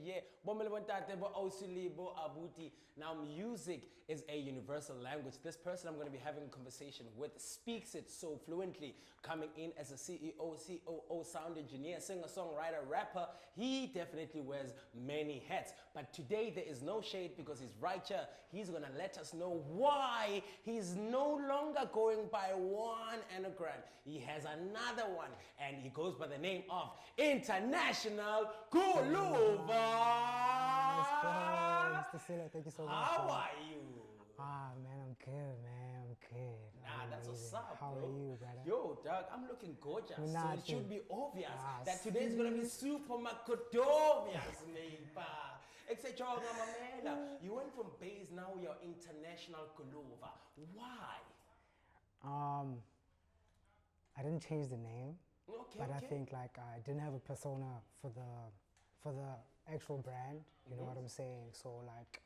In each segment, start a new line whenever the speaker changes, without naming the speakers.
yeah. Bomele bontate, bo ausili, bo abuti. Now, music is a universal language. This person I'm going to be having a conversation with speaks it so fluently, coming in as a CEO, COO, sound engineer, singer, songwriter, rapper. He definitely wears many hats. But today there is no shade because he's right here. He's going to let us know why he's no longer going by one anagram. He has another one, and he goes by the name of International Guluva.
Mr. Silla, thank you so much.
How are you?
Man, I'm good, man. I'm good.
Nah, that's what's up,
How
bro.
are you, brother?
Yo, dog, I'm looking gorgeous.
Nah,
so it should be obvious that
see.
today's gonna be super macadovious, neighbor. Except Mamela, you went from base, now you're International Guluva. Why?
I didn't change the name,
Okay,
but
okay.
I think like I didn't have a persona for the actual brand. You know what I'm saying? So like,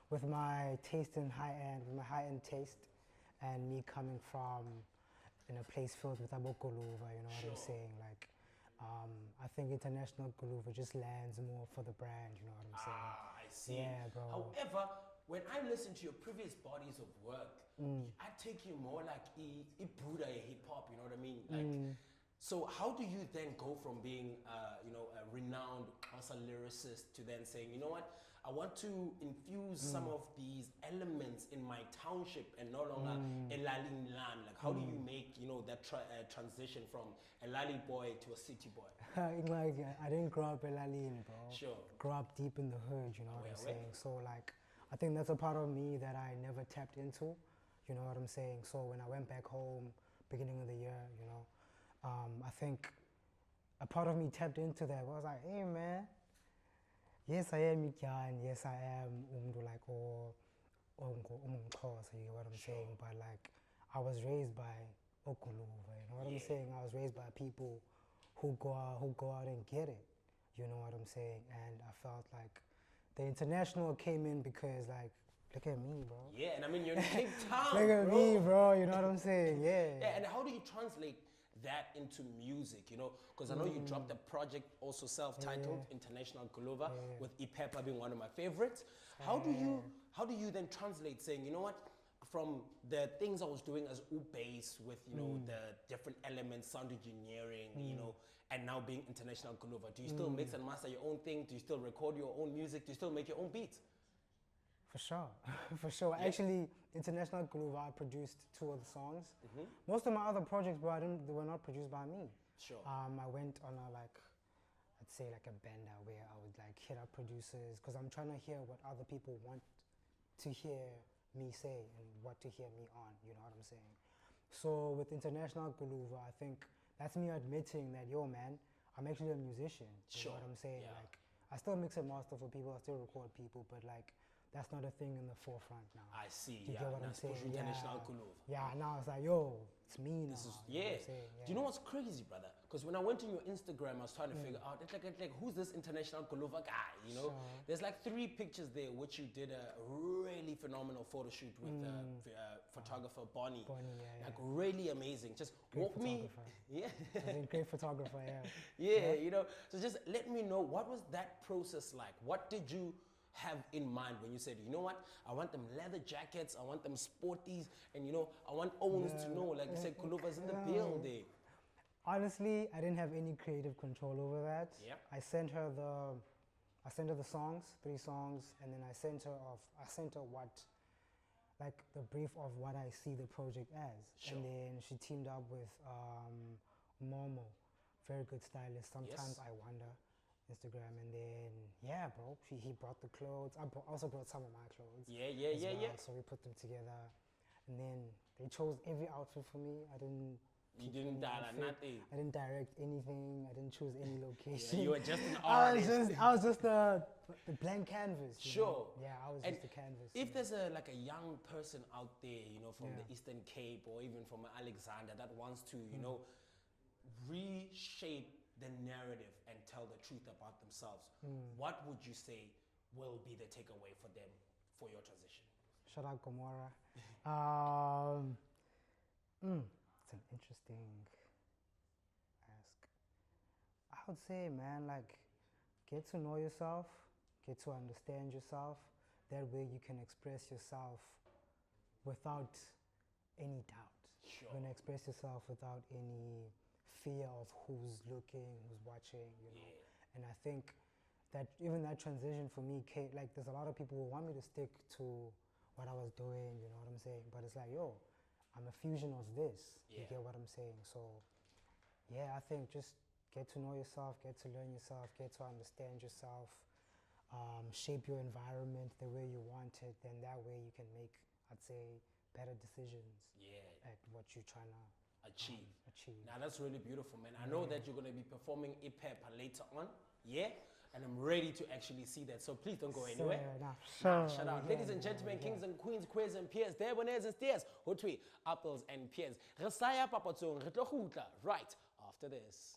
with my taste in high-end taste, and me coming from in a place filled with Abo Guluva, you know what I'm saying? Like, I think International Guluva just lands more for the brand. You know what I'm saying?
Ah, I see.
Yeah, bro.
However, when I listen to your previous bodies of work, I take you more like a Buddha hip hop. You know what I mean? Like, so how do you then go from being, a renowned Xhosa lyricist to then saying, you know what, I want to infuse some of these elements in my township and no longer a Lali land. Like, how do you make, that transition from a Lali boy to a city boy?
Like, I didn't grow up in Lalin, bro.
Sure.
Grew up deep in the hood, you know what I'm saying? So like, I think that's a part of me that I never tapped into, you know what I'm saying? So when I went back home, beginning of the year, I think a part of me tapped into that. I was like, hey man, yes I am Ikyan, yes I am like Xhosa, you know what I'm saying? But like, I was raised by Okuluva, you know what I'm saying? I was raised by people who go out and get it, you know what I'm saying? And I felt like the international came in because like, look at me, bro.
Yeah, and I mean, you're in Cape Town,
Look at
bro.
me, bro, you know what I'm saying? Yeah.
Yeah, and how do you translate that into music, because I know you dropped a project also self-titled International Guluva with Ipepa being one of my favorites. How do you then translate saying, you know what, from the things I was doing as bass with the different elements, sound engineering, and now being International Guluva, do you still mix and master your own thing? Do you still record your own music? Do you still make your own beats?
For sure, for sure. Yeah. Actually, International Guluva, I produced 2 of the songs. Most of my other projects, bro, they were not produced by me.
Sure.
I went on I'd say like a bender where I would like hit up producers because I'm trying to hear what other people want to hear me say and what to hear me on, you know what I'm saying? So with International Guluva, I think that's me admitting that, yo man, I'm actually a musician, you know what I'm saying?
Yeah.
Like, I still mix and master for people, I still record people, but like, that's not a thing in the forefront now.
I see.
Do you get what I'm saying?
International Guluva.
Yeah, now it's like, yo, it's me now.
This is,
you know what I'm saying?
Do you know what's crazy, brother? Because when I went on your Instagram, I was trying to figure out, it's like, who's this International Guluva guy,
Sure.
There's like 3 pictures there, which you did a really phenomenal photo shoot with photographer Bonnie. Like, really amazing. Just
Great
walk me. Yeah.
Great photographer,
yeah. So just let me know, what was that process like? What did you have in mind when you said, you know what, I want them leather jackets, I want them sporties, and I want Owens to know, like you said, Guluva's in the building.
Honestly, I didn't have any creative control over that.
Yeah.
I sent her the songs, 3 songs, and then I sent her what, like the brief of what I see the project as.
Sure.
And then she teamed up with Momo, very good stylist. Sometimes I wonder. Instagram, and then bro, he brought the clothes. I also brought some of my clothes. Yeah. So we put them together, and then they chose every outfit for me.
You didn't direct nothing.
I didn't direct anything. I didn't choose any location.
You were just an artist.
I was just the blank canvas.
Sure.
Yeah, I was just the canvas.
If there's a young person out there, from the Eastern Cape or even from Alexander that wants to, reshape the narrative and tell the truth about themselves, what would you say will be the takeaway for them for your transition?
Shout out Gomorrah. It's an interesting ask. I would say, man, like, get to know yourself, get to understand yourself. That way you can express yourself without any doubt.
Sure.
You're gonna express yourself without any fear of who's looking, who's watching, you know.
Yeah.
And I think that even that transition for me came, like there's a lot of people who want me to stick to what I was doing, you know what I'm saying? But it's like, yo, I'm a fusion of this. You
Yeah.
get what I'm saying? So yeah, I think just get to know yourself, get to learn yourself, get to understand yourself, shape your environment the way you want it, then that way you can make, I'd say, better decisions at what you're trying to
Achieve.
achieve.
Now that's really beautiful, man. I know that you're going to be performing IPEP later on, yeah? And I'm ready to actually see that. So please don't go anywhere. Shout out. Ladies and gentlemen, kings and queens, queers and peers, there boners and steers, hotwe, apples and pears. Resaya papatsong, right after this.